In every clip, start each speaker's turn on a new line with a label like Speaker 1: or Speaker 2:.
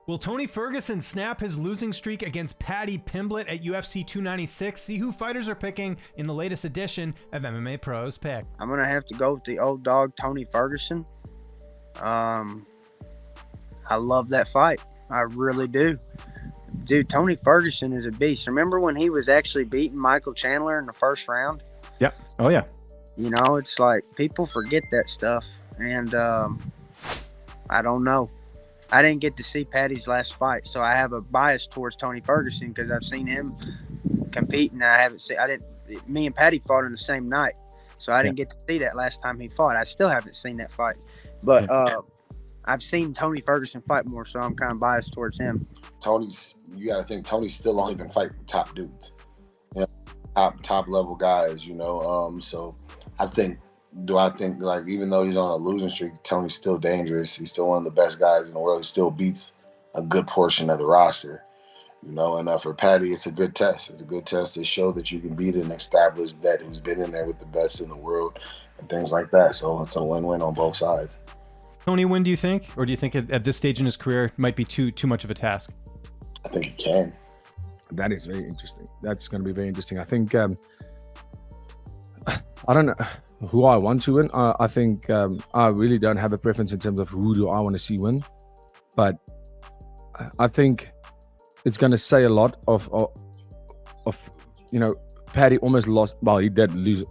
Speaker 1: Will Tony Ferguson snap his losing streak against Paddy Pimblett at UFC 296? See who fighters are picking in the latest edition of MMA Pros Pick.
Speaker 2: I'm going to have to go with the old dog, Tony Ferguson. I love that fight. I really do. Dude, Tony Ferguson is a beast. Remember when he was actually beating Michael Chandler in the first round?
Speaker 1: Yep. Oh, yeah.
Speaker 2: You know, it's like people forget that stuff. And I don't know. I didn't get to see Paddy's last fight, so I have a bias towards Tony Ferguson because I've seen him compete, and me and Paddy fought on the same night, so I didn't get to see that last time he fought. I still haven't seen that fight, but I've seen Tony Ferguson fight more, so I'm kind of biased towards him.
Speaker 3: You got to think Tony's still only been fighting top dudes, top level guys, so I think like even though he's on a losing streak, Tony's still dangerous. He's still one of the best guys in the world. He still beats a good portion of the roster, and for Paddy, it's a good test. It's a good test to show that you can beat an established vet who's been in there with the best in the world and things like that. So it's a win-win on both sides.
Speaker 1: Tony, when do you think, or do you think at this stage in his career it might be too much of a task?
Speaker 3: I think he can.
Speaker 4: That is very interesting. That's going to be very interesting. I think I don't know who I want to win. I think I really don't have a preference in terms of who do I want to see win, but I think it's going to say a lot of Paddy almost lost. Well, he did lose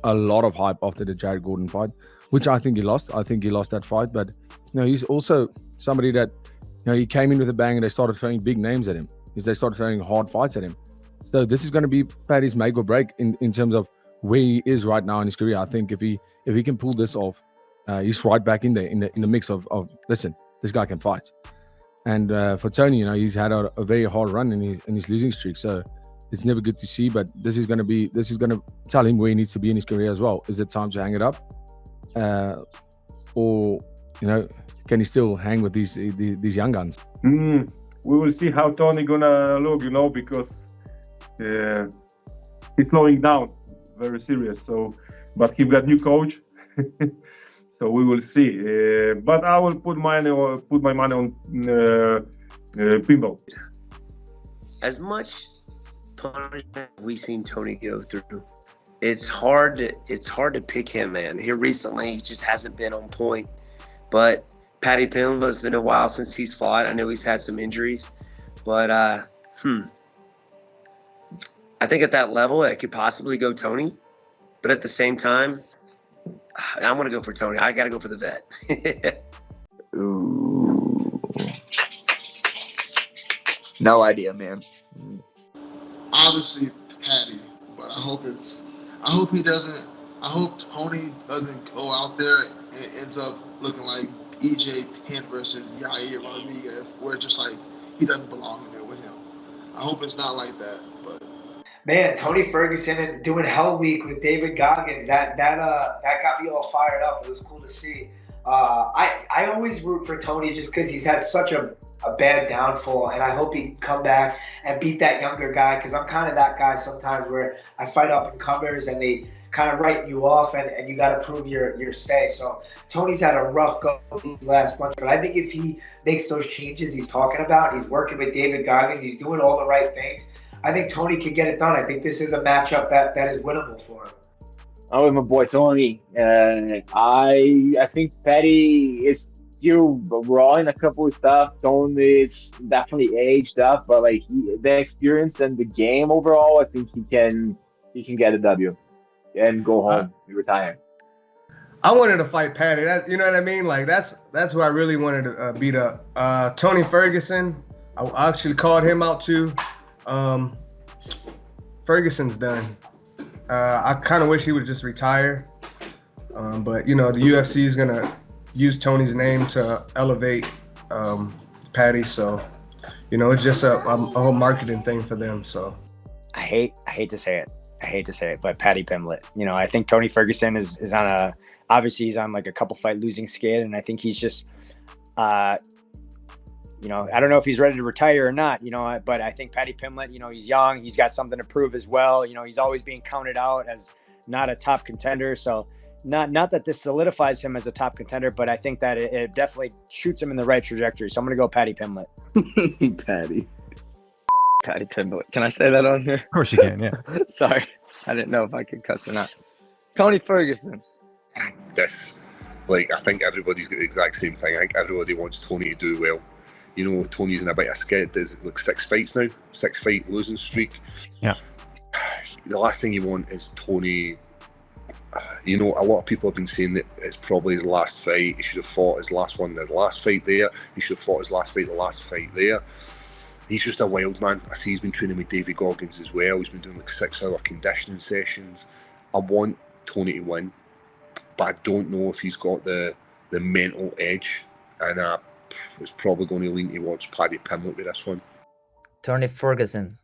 Speaker 4: a lot of hype after the Jared Gordon fight, which I think he lost. I think he lost that fight, but he's also somebody that he came in with a bang and they started throwing big names at him. They started throwing hard fights at him. So this is going to be Paddy's make or break in terms of where he is right now in his career. I think if he can pull this off, he's right back in there in the mix of listen, this guy can fight. And for Tony, he's had a very hard run in his losing streak, so it's never good to see. But this is going to tell him where he needs to be in his career as well. Is it time to hang it up, or can he still hang with these young guns?
Speaker 5: We will see how Tony gonna look, because he's slowing down. Very serious. So, but he got new coach, so we will see. But I will put my money on Pimblett.
Speaker 6: As much punishment we've seen Tony go through, it's hard to pick him, man. Here recently, he just hasn't been on point. But Paddy Pimblett, it's been a while since he's fought. I know he's had some injuries, but I think at that level, it could possibly go Tony. But at the same time, I'm going to go for Tony. I got to go for the vet.
Speaker 7: Ooh. No idea, man.
Speaker 8: Obviously, Paddy, but I hope Tony doesn't go out there and ends up looking like EJ Penn versus Yair Rodriguez, where it's just like he doesn't belong in there with him. I hope it's not like that, but.
Speaker 9: Man, Tony Ferguson and doing Hell Week with David Goggins, that got me all fired up. It was cool to see. I always root for Tony just because he's had such a bad downfall, and I hope he can come back and beat that younger guy, because I'm kind of that guy sometimes where I fight up and comers and they kind of write you off, and you got to prove your stay. So Tony's had a rough go these last bunch, but I think if he makes those changes he's talking about, he's working with David Goggins, he's doing all the right things, I think Tony can get it done. I think this is a matchup that is winnable for him.
Speaker 10: I'm with my boy Tony. I think Paddy is still raw in a couple of stuff. Tony is definitely aged up, but like the experience and the game overall, I think he can get a W and go home and retire.
Speaker 11: I wanted to fight Paddy. You know what I mean? Like that's who I really wanted to beat up. Tony Ferguson, I actually called him out too. Ferguson's done. I kind of wish he would just retire. But, the UFC is going to use Tony's name to elevate Paddy. So, it's just a whole marketing thing for them. So
Speaker 12: I hate to say it. But Paddy Pimblett, I think Tony Ferguson is on obviously he's on like a couple fight losing skid. And I think he's just, I don't know if he's ready to retire or not, but I think Paddy Pimblett, he's young, he's got something to prove as well. He's always being counted out as not a top contender. So, not that this solidifies him as a top contender, but I think that it definitely shoots him in the right trajectory. So I'm going to go Paddy Pimblett.
Speaker 7: Paddy Pimblett. Can I say that on here?
Speaker 1: Of course you can, yeah.
Speaker 7: Sorry. I didn't know if I could cuss or not. Tony Ferguson.
Speaker 13: I think everybody's got the exact same thing. I think everybody wants Tony to do well. You know, Tony's in a bit of skid. There's like 6 fights now, 6-fight losing streak.
Speaker 1: Yeah.
Speaker 13: The last thing you want is Tony. You know, a lot of people have been saying that it's probably his last fight. He should have fought his last one, the last fight there. He should have fought his last fight, the last fight there. He's just a wild man. I see he's been training with Davey Goggins as well. He's been doing like 6-hour conditioning sessions. I want Tony to win, but I don't know if he's got the mental edge. And I was probably going to lean towards Paddy Pimblett with this one.
Speaker 14: Tony Ferguson.